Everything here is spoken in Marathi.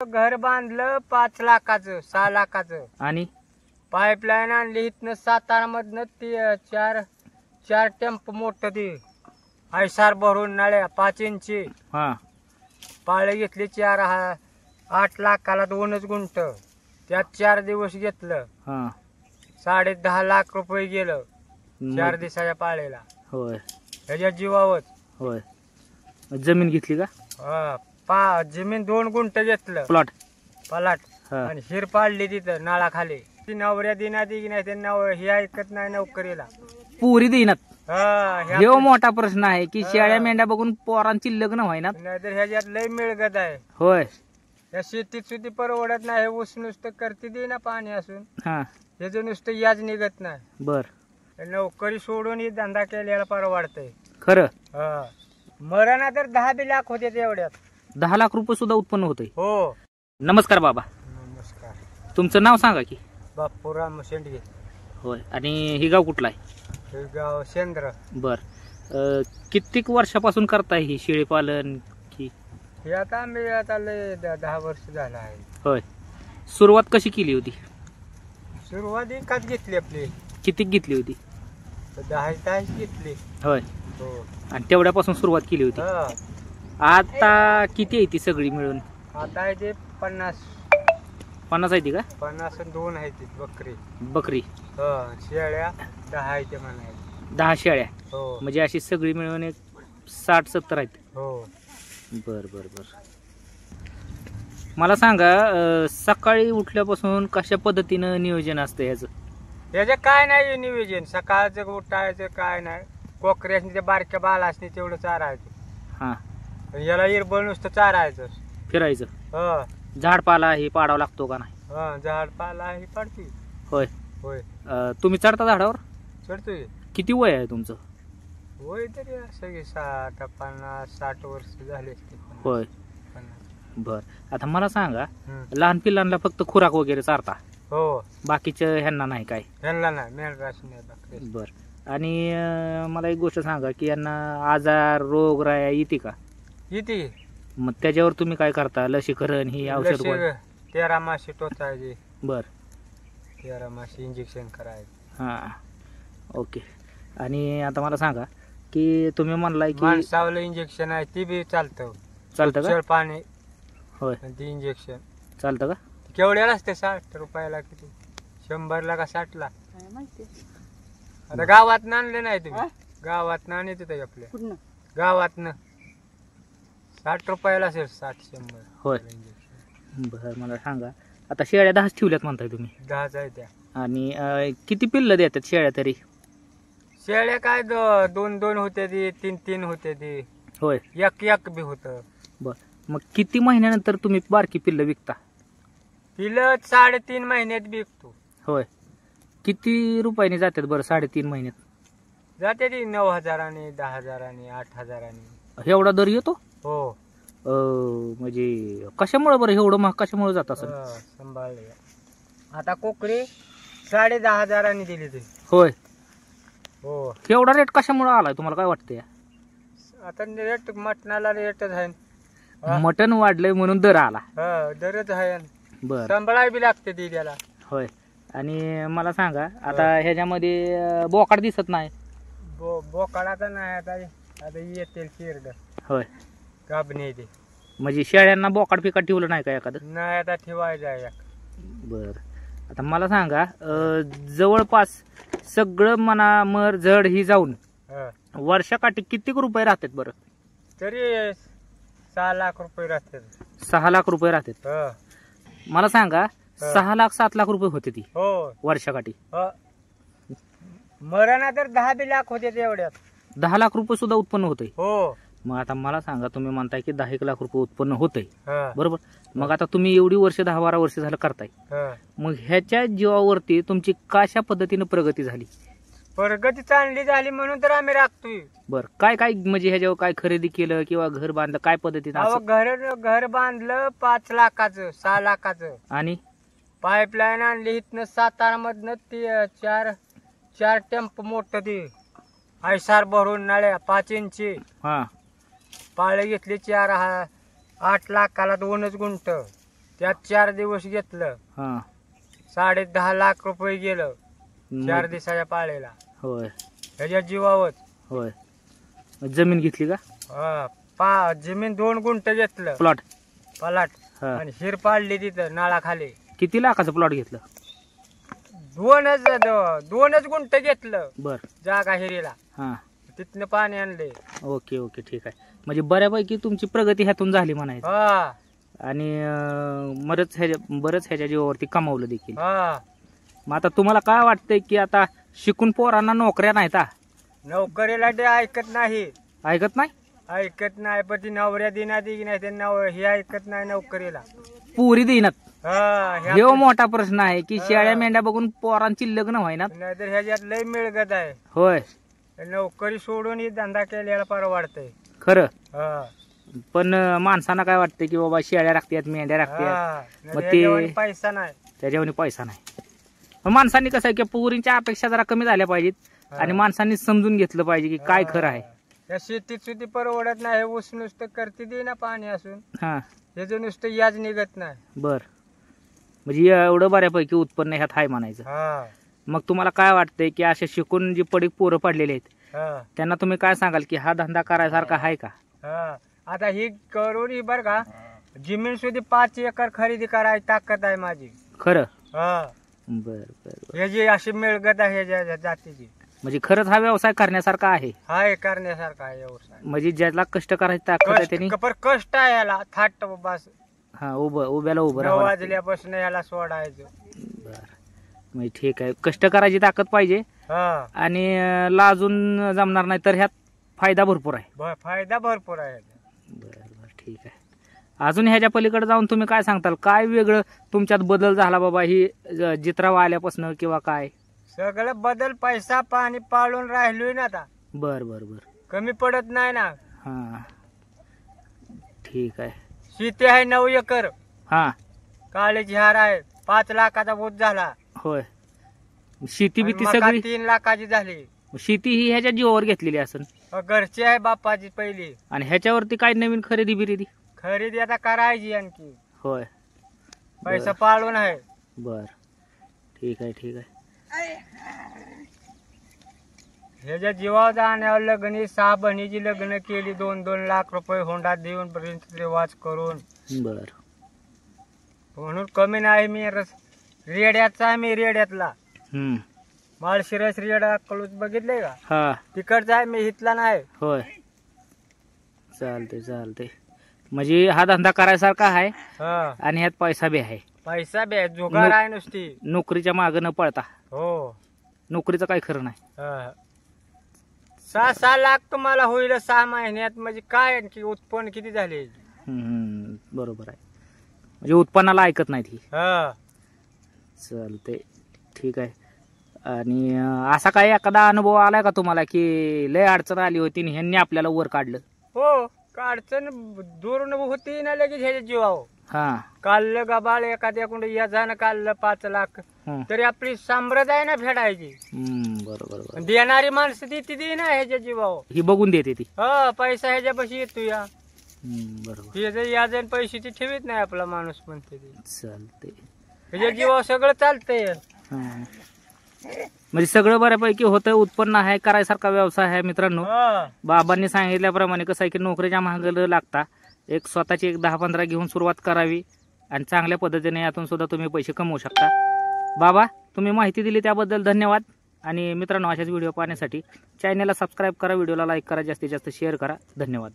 घर बांधलं 5 लाखाचं 6 लाखाचं आणि पाईपलाईन आणली इथनं सातारा मधनं ती चार टेम्पो मोठं ती ऐसार भरून नळ्या 5 इंची हा पाळे घेतली 8 लाखाला 2च गुंठ त्यात 4 दिवस घेतलं हा 10.5 लाख रुपये गेलं 4 दिवसाच्या पाळेला. होय ह्याच्या जीवावच. होय जमीन घेतली का जमीन 2 गुंठ घेतलं प्लॉट पलाट हा आणि हिर पाडली तिथं नाळाखाली. ती नवऱ्या दिना दी नाही ते हे ऐकत नाही नोकरीला. पुरी देईनात. ह्या- हे मोठा प्रश्न आहे की शेळ्या मेंढ्या बघून पोरांची लग्न व्हायना. नाहीतर ह्याच्यात लय मिळगत आहे. होय या शेतीत सुद्धा परवडत नाही. हे ऊस नुसतं करते दे ना पाणी असून हा त्याचं नुसतं याज निघत नाही. बर नोकरी सोडून ही धंदा केलेला परवडतंय. खरं मरणा तर 10 लाख होते तेवढ्यात. 10 लाख रुपये सुद्धा उत्पन्न होतंय. हो. नमस्कार बाबा, नमस्कार. तुमचं नाव सांगा की. बापूराम शेंडगे. होय आणि ही गाव कुठला आहे? हे गाव शेंद्र. बर कित्येक वर्षापासून करताय ही शेळी पालन की? हे आता आम्ही आता लय 10 वर्ष झालं आहे. होय सुरुवात कशी केली होती? सुरुवात एकाच घेतली आपली. किती घेतली होती? 10 घेतली. होय हो. आणि तेवढ्यापासून सुरुवात केली होती. आता किती आहे ती सगळी मिळून? आता आहे ते 50 आहे ती का? 50 आणि 2 आहे ती बकरी. बकरी शेळ्या 10 आहे ते म्हणायचे. 10 शेळ्या. हो म्हणजे अशी सगळी मिळून एक 60-70 आहेत. हो. बर बर बर मला सांगा सकाळी उठल्यापासून कशा पद्धतीनं नियोजन असतं ह्याचं? याचं काय नाही नियोजन. सकाळचं उठायचं काय नाही. कोकऱ्यासनी ते बारक्या बालासनी तेवढं चारायचं. हा याला इरबळ नुसतं चारायचं. फिरायचं. झाडपाला हे पाडावा लागतो का नाही? झाड पाला ही पडती. होय होय. तुम्ही चढता झाडावर? चढतोय. किती वय आहे तुमचं? होय तरी सगळे 50-60 वर्ष झाले असते. होय 50. बर आता मला सांगा लहान पिल्लांना फक्त खुराक वगैरे चारता? हो. बाकीचं ह्यांना नाही काय? ह्यांना नाही मेंढरास नाही. बर आणि मला एक गोष्ट सांगा की यांना आजार रोग राया येते का? येते. मग त्याच्यावर तुम्ही काय करता? लसीकरण ही औषध? 13 माशी टोचायची. बर 13 माशी इंजेक्शन करायचं. हा ओके. आणि आता मला सांगा की तुम्ही म्हणलाय की माणसावलं इंजेक्शन आहे ती बी चालतं का? पाणी. होय ती इंजेक्शन चालतं का? केवढ्याला असते? 60 रुपयाला. किती 100 का 60 ला? आता गावात आणले नाही तुम्ही? गावात आणते आपल्या गावात 60 रुपयाला असेल. 60-100. होय बर मला सांगा आता शेळ्या 10 ठेवल्यात म्हणताय तुम्ही? 10 आहे त्या. आणि किती पिल्लं देतात शेळ्या तरी? शेळ्या काय 2-2 होते ती 3-3 होते ती. होय 1 बी होत. बर मग किती महिन्यानंतर तुम्ही बारकी पिल्लं विकता? पिलं 3.5 महिन्यात विकतो. होय किती रुपयाने जातात बरं 3.5 महिन्यात? जाते ती 9,000 आणि 10,000 आणि 8,000 आणि. एवढा दर येतो? हो. म्हणजे कशामुळे बरं एवढं महाग कशामुळे जात असं? सांभाळले. आता कोकरी 10,500 दिली ती. होय हो. एवढा रेट कशामुळे आलाय तुम्हाला काय वाटतंय? आता रेट मटणाला रेटच आहे. मटण वाढलंय म्हणून दर आला? दरच आहे. बर सांभाळाय बी लागते ती त्याला. होय आणि मला सांगा आता ह्याच्यामध्ये बोकाड दिसत नाही? बोकाडाचा नाही. आता येतील शिरड. होय गाबणी येते. म्हणजे शेळ्यांना बोकाड फिकाड ठेवलं नाही का एखादं? नाही आता ठेवायचं आहे. बर आता मला सांगा जवळपास सगळं मना मर झड ही जाऊन वर्षाकाठी किती रुपये राहतात बरं? तरी 6 लाख रुपये राहतात. 6 लाख रुपये राहतात. मला सांगा 6 लाख 7 लाख रुपये होते ती वर्षाकाठी. मरणा तर 10 लाख होते तेवढ्यात. 10 लाख रुपये सुद्धा उत्पन्न होतंय. हो. मग आता मला सांगा तुम्ही म्हणताय की 10 लाख रुपये उत्पन्न होतंय बरोबर. मग आता तुम्ही एवढी वर्ष 10-12 वर्ष झालं करताय. मग ह्याच्या जीवावरती तुमची कशा पद्धतीने प्रगती झाली? प्रगती चांगली झाली म्हणून तर आम्ही राखतोय. बर काय काय म्हणजे ह्याच्यावर काय खरेदी केलं किंवा घर बांधलं काय पद्धतीने? घर बांधलं 5 लाखाचं 6 लाखाचं. आणि पाईपलाईन आणली इथनं सातारा मधनं ती 4 टेम्पो मोठं ती ऐसार भरून नळ्या 5 इंची. हा पाळे घेतली 8 लाखाला 2च गुंठ त्यात 4 दिवस घेतलं, हा 10.5 लाख रुपये गेलं 4 दिवसाच्या पाळीला. होय ह्याच्या जीवावर. होय. जमीन घेतली का? जमीन 2 गुंठ घेतलं प्लॉट? पलाट, हा. आणि हिर पाडली तिथं नाळाखाली. किती लाखाचं प्लॉट घेतलं? 2च गुंठ घेतलं बर. जागा हिरीला, हा तिथनं पाणी आणले. ओके ओके ठीक आहे. म्हणजे बऱ्यापैकी तुमची प्रगती ह्यातून झाली म्हणायचं. हा आणि बरंच ह्याच्या जीवावरती कमावलं देखील. हा. मग आता तुम्हाला काय वाटतंय की आता शिकून पोरांना नोकऱ्या नाहीत? नोकरीला ते ऐकत नाही. ऐकत नाही? ऐकत नाही, पण ती नवऱ्या दिना दी नाही, त्यांना हे ऐकत नाही नोकरीला. पुरी देईनात. हा, हे मोठा प्रश्न आहे की शेळ्या मेंढ्या बघून पोरांची लग्न व्हायना. नाहीतर ह्याच्यात लय मिळगत आहे. होय. नोकरी सोडून ही धंदा केलेला परवडतंय खरं. हा. पण माणसांना काय वाटतं की बाबा शेळ्या राखतात, मेंढ्या राखतात, हा. मग ह्याच्यावानी ते पैसा नाही. त्याच्यावर पैसा नाही. मग माणसांनी कसं आहे की पुरींच्या अपेक्षा जरा कमी झाल्या पाहिजेत आणि माणसांनी समजून घेतलं पाहिजे की काय खरं आहे. या शेतीत सुद्धा परवडत नाही. हे ऊस नुसतं करते दे ना पाणी असून, हा ह्याचं नुसतं याज निघत नाही. बर. म्हणजे एवढं बऱ्यापैकी उत्पन्न ह्यात आहे म्हणायचं. हा. मग तुम्हाला काय वाटतंय की असे शिकून जी पडीक पोरं पडलेले आहेत हा. त्यांना तुम्ही काय सांगाल की हा धंदा करायसारखा आहे का? हा. आता ही करून ही बर का, जमीन सुद्धा 5 एकर खरेदी करायची ताकद आहे माझी. खरं. हा. बर बर. ह्याची अशी मिळगत आहे ह्याच्या जातीची. म्हणजे खरंच हा व्यवसाय करण्यासारखा आहे. हाय, करण्यासारखा आहे व्यवसाय. म्हणजे ज्याला कष्ट करायची ताकद आहे त्यांनी. कष्ट आहे याला, थाट बस. हा उभ्याला उभं 9 राहावं. वाजल्यापासून याला सोडायचं. बर. म्हणजे ठीक आहे, कष्ट करायची ताकद पाहिजे हा. आणि लाजून जमणार नाही तर ह्यात फायदा भरपूर आहे. फायदा भरपूर आहे. बर बर ठीक आहे. अजून ह्याच्या पलीकडे जाऊन तुम्ही काय सांगताल, काय वेगळं तुमच्यात बदल झाला बाबा ही जित्रावा आल्यापासून किंवा काय? सगळं बदल, पैसा पाणी पाळून राहिलोय ना आता. बर बर बर. कमी पडत नाही ना. हा ठीक आहे. शेती आहे 9 एकर. हा. काळेची हार आहे, 5 लाखाचा बोध झाला. होय. शेती बिती मका सगळी 3 लाखाची झाली. शेती ही ह्याच्या जीवावर घेतलेली असेल. घरची आहे बापाची पहिली. आणि ह्याच्यावरती काय नवीन खरेदी बिरेदी? खरेदी आता करायची आणखी. होय. पैसा पाळून आहे. बर ठीक आहे ठीक आहे. ह्याच्या जीवावर जाण्यावर लग्न, 6 बहिणीची लग्न केली, 2-2 लाख रुपये होंडा देऊन रिवाज करून. बर. म्हणून कमी नाही. मी रेड्याचा आहे, मी रेड्यातला. माळशिरस रेडा कळूच बघितले का? हा. तिकडचा आहे, मी इथला नाही. होय. चालते चालते. म्हणजे हा धंदा करायसारखा आहे हा. आणि ह्यात पैसा बी आहे. पैसा बी आहे, जुगार आहे नुसती. नोकरीच्या मागे न पळता. हो. नोकरीचं काही खरं नाही. 6 लाख तुम्हाला होईल 6 महिन्यात. म्हणजे काय आणखी उत्पन्न किती झाले? बरोबर आहे. म्हणजे उत्पन्नाला ऐकत नाहीत ही. हा. चालते ठीक आहे. आणि असा काही एखादा अनुभव आलाय का तुम्हाला की लय अडचण आली होती आणि ह्यांनी आपल्याला वर काढलं? हो. अडचण दूर होती ना लगेच ह्याच्या जीवावर. हा. काढलं गबाळ एखाद्याकडून याजानं काढलं 5 लाख, तरी आपली साम्राज्य आहे ना फेडायची. बरोबर. देणारी माणसं ती ना ह्याच्या जीवावर. ही बघून देते ती. हा. पैसा ह्याच्यापाशी येतो या. बरोबर. हे याज पैसे ती ठेवीत नाही आपला माणूस म्हणते. चालते. ह्याच्या जीवावर सगळं चालतंय. म्हणजे सगळं बऱ्यापैकी होतं, उत्पन्न आहे, करायसारखा व्यवसाय आहे. मित्रांनो, बाबांनी सांगितल्याप्रमाणे कसं आहे की नोकरीच्या मागे लागता एक स्वतःची 10-15 घेऊन सुरुवात करावी आणि चांगल्या पद्धतीने यातून सुद्धा तुम्ही पैसे कमवू शकता. बाबा, तुम्ही माहिती दिली त्याबद्दल धन्यवाद. आणि मित्रांनो, अशाच व्हिडिओ पाहण्यासाठी चॅनलला सबस्क्राईब करा, व्हिडिओला लाईक करा, जास्तीत जास्त शेअर करा. धन्यवाद.